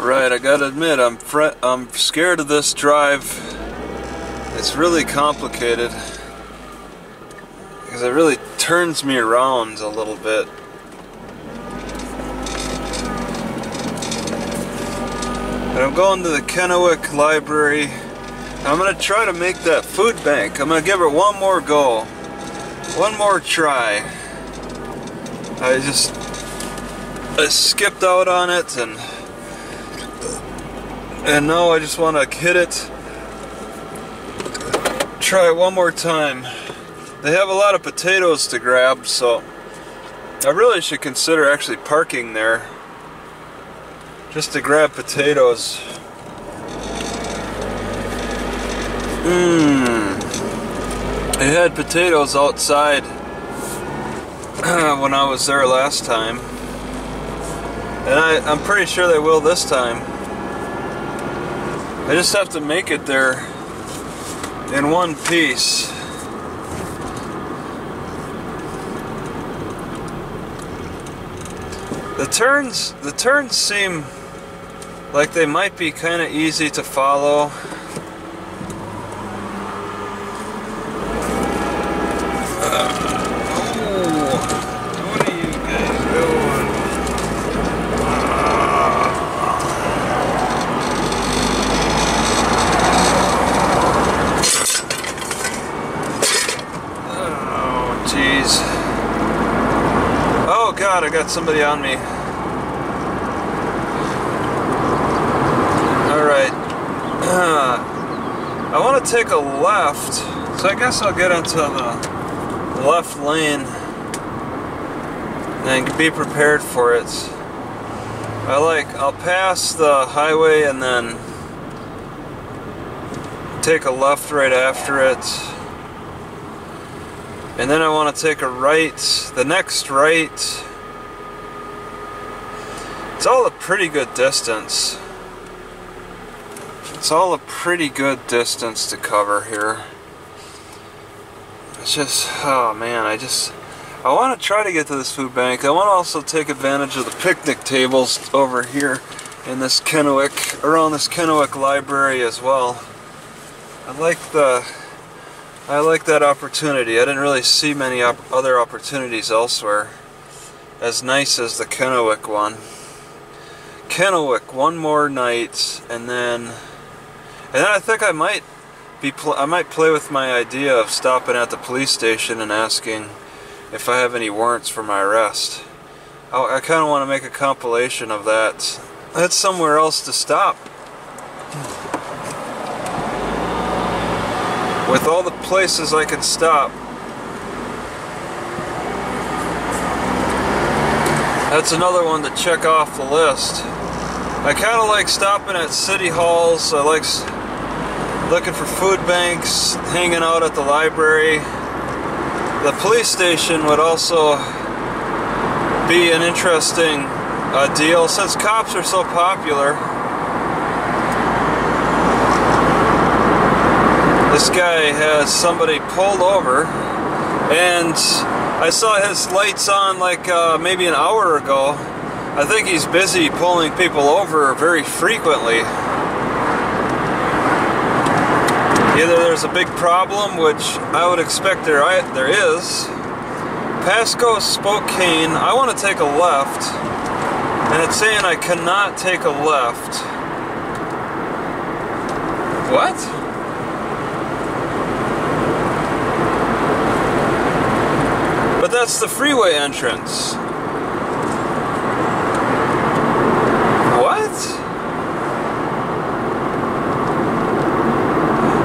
Right, I gotta admit, I'm scared of this drive. It's really complicated because it really turns me around a little bit. And I'm going to the Kennewick library. I'm gonna try to make that food bank. I'm gonna give it one more go, one more try. I skipped out on it, and now I just want to hit it. Try it one more time. They have a lot of potatoes to grab, so I really should consider actually parking there just to grab potatoes. They had potatoes outside when I was there last time, and I'm pretty sure they will this time. I just have to make it there in one piece. The turns seem like they might be kind of easy to follow. What are you guys doing? Oh, jeez. Oh God, I got somebody on me. Alright. I want to take a left, so I guess I'll get into the left lane and be prepared for it. I'll pass the highway and then take a left right after it. And then I want to take a right, the next right. It's all a pretty good distance. It's all a pretty good distance to cover here. It's just, oh man, I want to try to get to this food bank. I want to also take advantage of the picnic tables over here in this Kennewick, around this Kennewick library as well. I like that opportunity. I didn't really see many other opportunities elsewhere as nice as the Kennewick one. Kennewick, one more night, and then I think I might play with my idea of stopping at the police station and asking if I have any warrants for my arrest. I kind of want to make a compilation of that. That's somewhere else to stop. With all the places I can stop, that's another one to check off the list. I kind of like stopping at city halls. I like looking for food banks, hanging out at the library. The police station would also be an interesting deal since cops are so popular. This guy has somebody pulled over, and I saw his lights on like maybe an hour ago. I think he's busy pulling people over very frequently. Either there's a big problem, which I would expect there is. Pasco, Spokane, I want to take a left, and it's saying I cannot take a left. What? But that's the freeway entrance. What?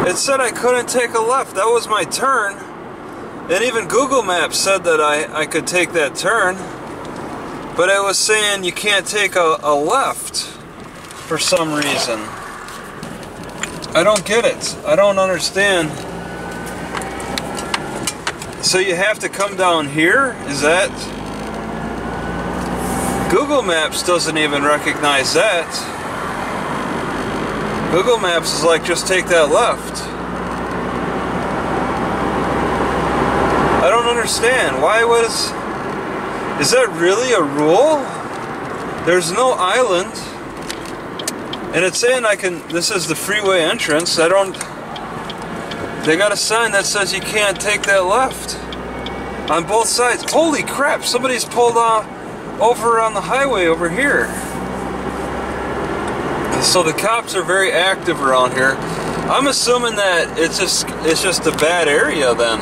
It said I couldn't take a left. That was my turn. And even Google Maps said that I could take that turn. But it was saying you can't take a left for some reason. I don't get it. I don't understand. So you have to come down here? Is that? Google Maps doesn't even recognize that. Google Maps is like, just take that left. I don't understand. Why is that really a rule? There's no island. And it's saying this is the freeway entrance. They got a sign that says you can't take that left on both sides. Holy crap, somebody's pulled over on the highway over here. So the cops are very active around here. I'm assuming that it's just a bad area then.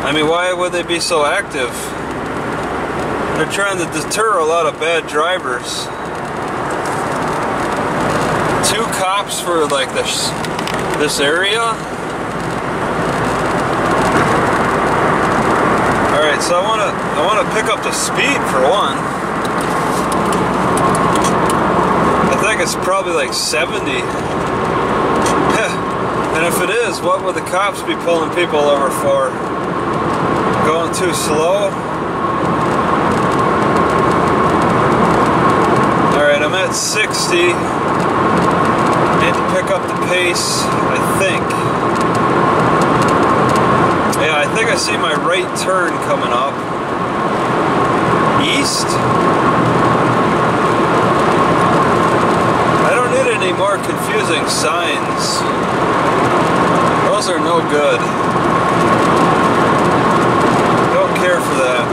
I mean, why would they be so active? They're trying to deter a lot of bad drivers. 2 cops for like this area. All right, so I want to pick up the speed for one. I think it's probably like 70. And if it is, what would the cops be pulling people over for? Going too slow? Alright, I'm at 60. Need to pick up the pace, I think. Yeah, I think I see my right turn coming up. East? I don't need any more confusing signs. Those are no good. Don't care for that.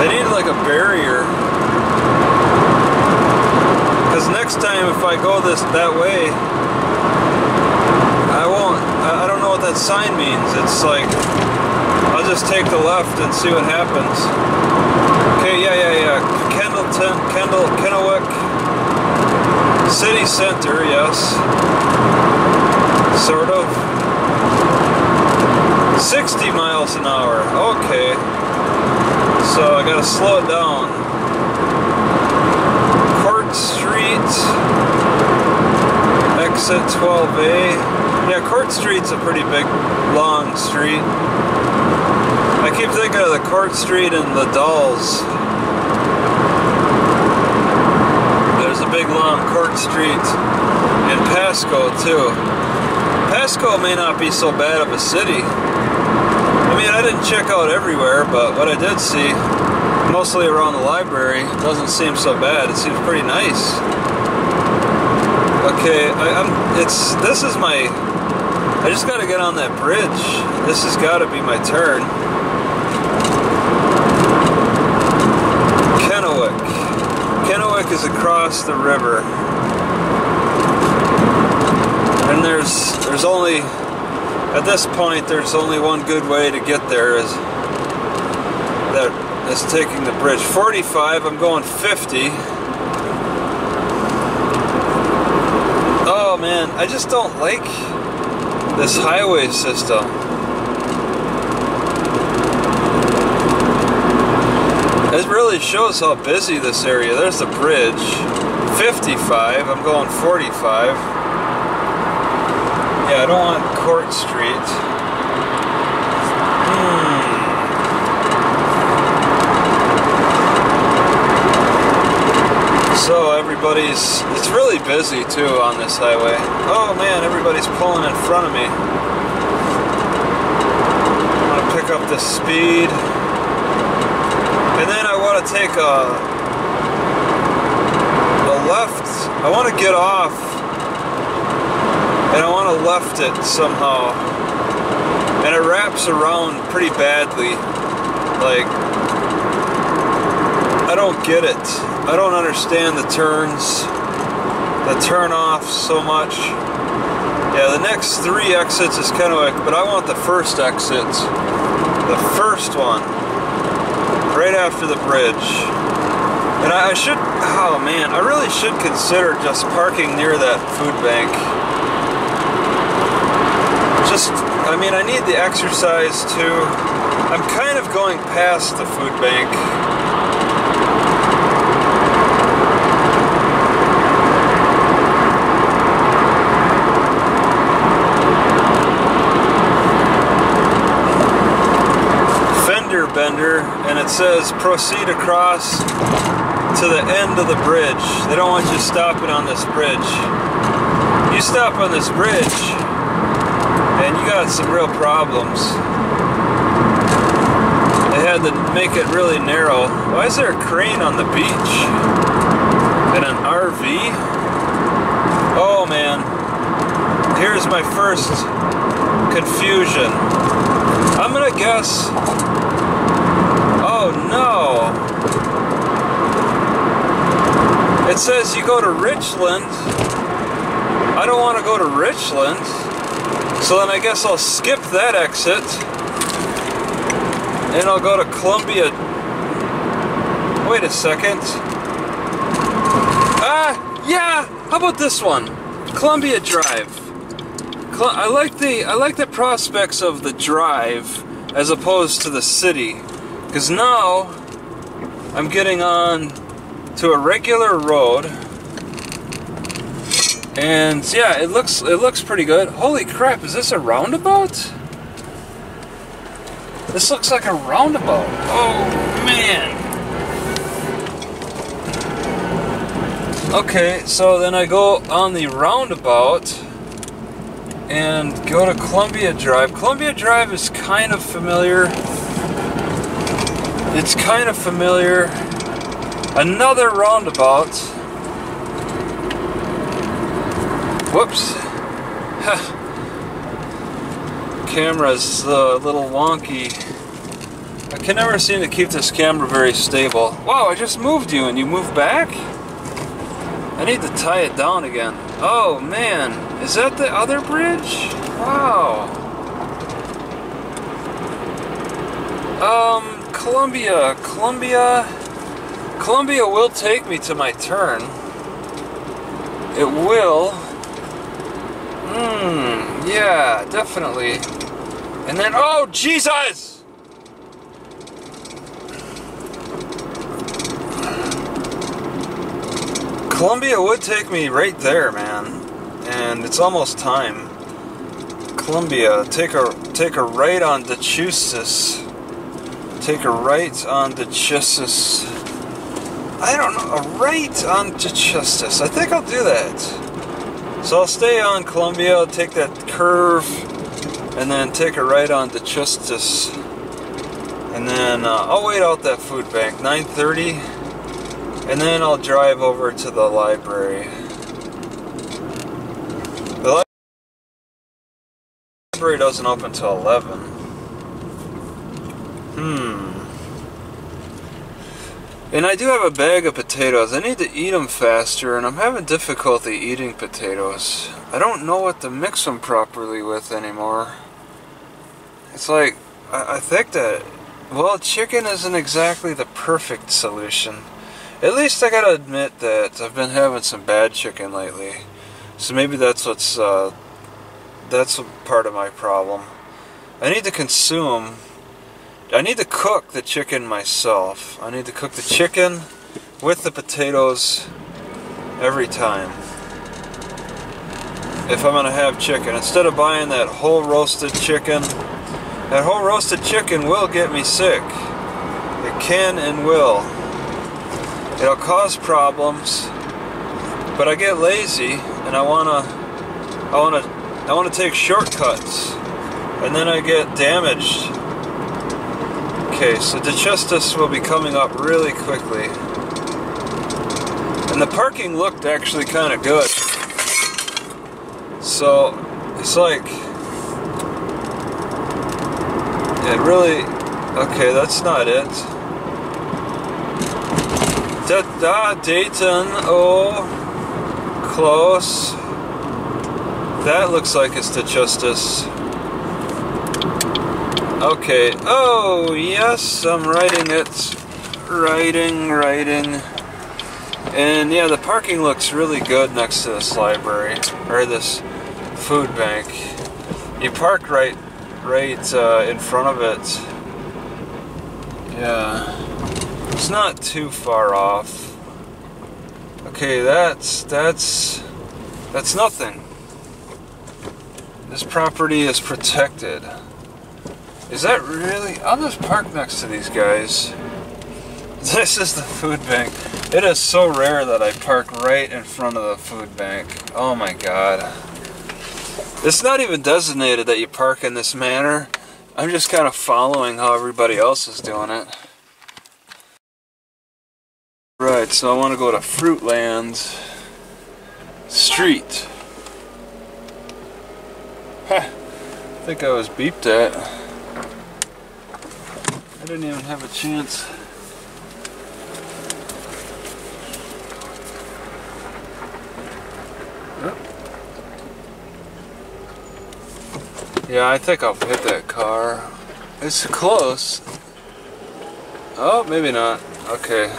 I need like a barrier. Because next time if I go that way, I don't know what that sign means. It's like, I'll just take the left and see what happens. Okay, yeah. Kennewick. City center, yes. Sort of. 60 miles an hour. Okay. So I gotta slow it down. Court Street. Exit 12A. Yeah, Court Street's a pretty big, long street. I keep thinking of the Court Street and the Dolls. There's a big, long Court Street in Pasco, too. Pasco may not be so bad of a city. I mean, I didn't check out everywhere, but what I did see, mostly around the library, doesn't seem so bad. It seems pretty nice. Okay, I just gotta get on that bridge. This has gotta be my turn. Kennewick. Kennewick is across the river. And there's only, at this point, there's only one good way to get there is taking the bridge. 45, I'm going 50. Oh man, I just don't like this highway system. It really shows how busy this area. There's the bridge. 55, I'm going 45. Yeah, I don't want Court Street. So it's really busy too on this highway. Oh man, everybody's pulling in front of me. I want to pick up the speed. And then I want to take a left. I want to get off. And I want to left it somehow. And it wraps around pretty badly. Like, I don't get it. I don't understand the turns, the turn-offs so much. Yeah, the next 3 exits is Kennewick, but I want the first exit. The first one. Right after the bridge. And I should, oh man, I really should consider just parking near that food bank. I mean, I need the exercise too. I'm kind of going past the food bank. Fender bender, and it says proceed across to the end of the bridge. They don't want you stopping on this bridge. You stop on this bridge, and you got some real problems. They had to make it really narrow. Why is there a crane on the beach? And an RV? Oh man. Here's my first confusion. I'm gonna guess... Oh no. It says you go to Richland. I don't want to go to Richland. So then I guess I'll skip that exit. And I'll go to Columbia. Wait a second. Yeah! How about this one? Columbia Drive. I like the prospects of the drive as opposed to the city. Because now I'm getting on to a regular road. And yeah, it looks pretty good. Holy crap, is this a roundabout? This looks like a roundabout. Oh man. Okay, so then I go on the roundabout and go to Columbia Drive. Columbia Drive is kind of familiar. It's kind of familiar. Another roundabout. Whoops. Camera's a little wonky. I can never seem to keep this camera very stable. Wow, I just moved you and you moved back? I need to tie it down again. Oh man, is that the other bridge? Wow. Columbia will take me to my turn. It will. Yeah, definitely. And then, oh, Jesus! Columbia would take me right there, man. And it's almost time. Columbia, take a right on DeChustis. Take a right on DeChustis. I don't know, a right on DeChustis. I think I'll do that. So I'll stay on Columbia, I'll take that curve, and then take a right on DeChustis. And then I'll wait out that food bank, 9:30, and then I'll drive over to the library. The library doesn't open till 11. And I do have a bag of potatoes. I need to eat them faster, and I'm having difficulty eating potatoes. I don't know what to mix them properly with anymore. It's like, I think that, well, chicken isn't exactly the perfect solution. At least I gotta admit that I've been having some bad chicken lately. So maybe that's that's part of my problem. I need to cook the chicken myself. I need to cook the chicken with the potatoes every time. If I'm gonna have chicken, instead of buying that whole roasted chicken, that whole roasted chicken will get me sick. It can and will. It'll cause problems, but I get lazy and I wanna take shortcuts, and then I get damaged. Okay, so DeChustis will be coming up really quickly. And the parking looked actually kind of good. So, it's like... it really... okay, that's not it. Dayton, oh... close. That looks like it's DeChustis. Okay, oh yes, I'm writing it. Writing. And yeah, the parking looks really good next to this library, or this food bank. You park right in front of it. Yeah, it's not too far off. Okay, that's nothing. This property is protected. Is that really? I'll just park next to these guys. This is the food bank. It is so rare that I park right in front of the food bank. Oh my god. It's not even designated that you park in this manner. I'm just kind of following how everybody else is doing it. Right, so I want to go to Fruitland Street. I think I was beeped at. I didn't even have a chance. Yeah, I think I'll hit that car. It's close. Oh, maybe not. Okay.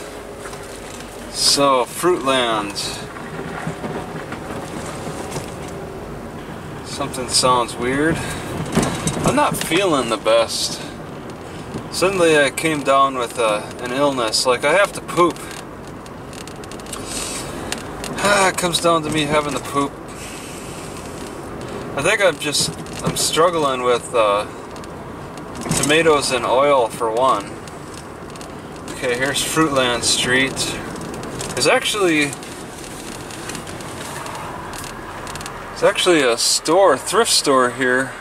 So, Fruitland. Something sounds weird. I'm not feeling the best. Suddenly I came down with an illness, like I have to poop. It comes down to me having to poop. I think I'm struggling with tomatoes and oil for one. Okay, here's Fruitland Street. There's actually a store, thrift store here.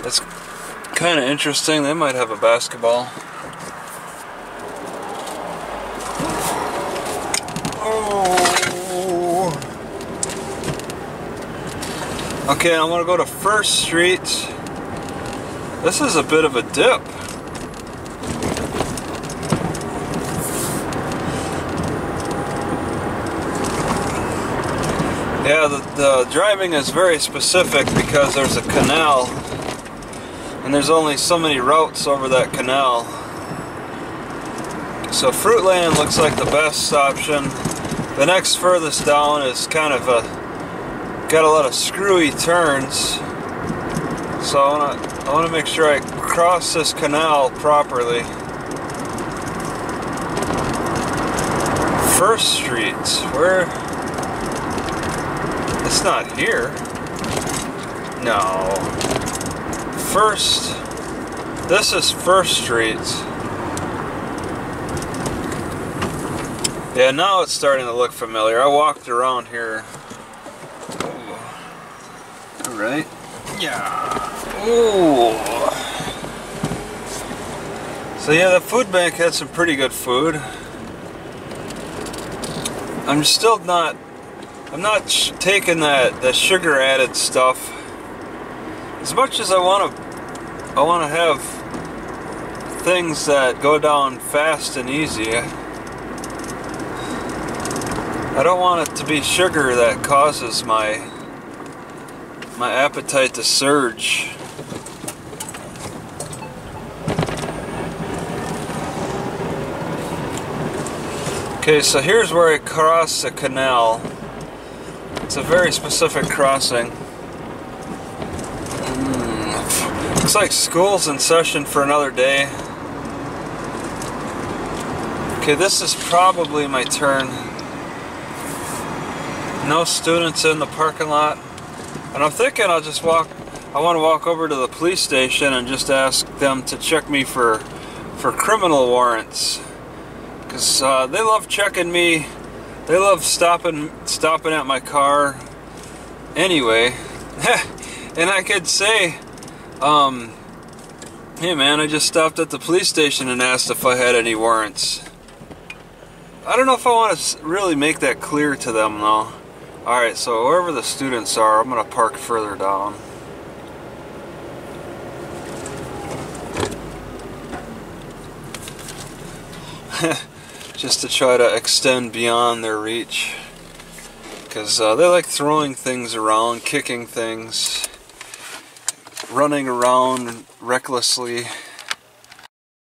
That's kind of interesting. They might have a basketball. Oh. Okay, I want to go to First Street. This is a bit of a dip. Yeah, the driving is very specific because there's a canal and there's only so many routes over that canal. So Fruitland looks like the best option. The next furthest down is kind of got a lot of screwy turns. So I want to make sure I cross this canal properly. First Street, where? It's not here. No. This is First Street. Yeah, now it's starting to look familiar. I walked around here. Alright. Yeah. Ooh. So yeah, the food bank had some pretty good food. I'm not taking that sugar added stuff. As much as I want to have things that go down fast and easy. I don't want it to be sugar that causes my appetite to surge. Okay, so here's where I cross the canal. It's a very specific crossing. Looks like school's in session for another day. Okay, this is probably my turn. No students in the parking lot. And I'm thinking I'll just I want to walk over to the police station and just ask them to check me for criminal warrants. Because they love checking me. They love stopping at my car anyway. And I could say, hey man, I just stopped at the police station and asked if I had any warrants. I don't know if I want to really make that clear to them though. Alright, so wherever the students are, I'm going to park further down. Just to try to extend beyond their reach. Because they like throwing things around, kicking things, running around recklessly.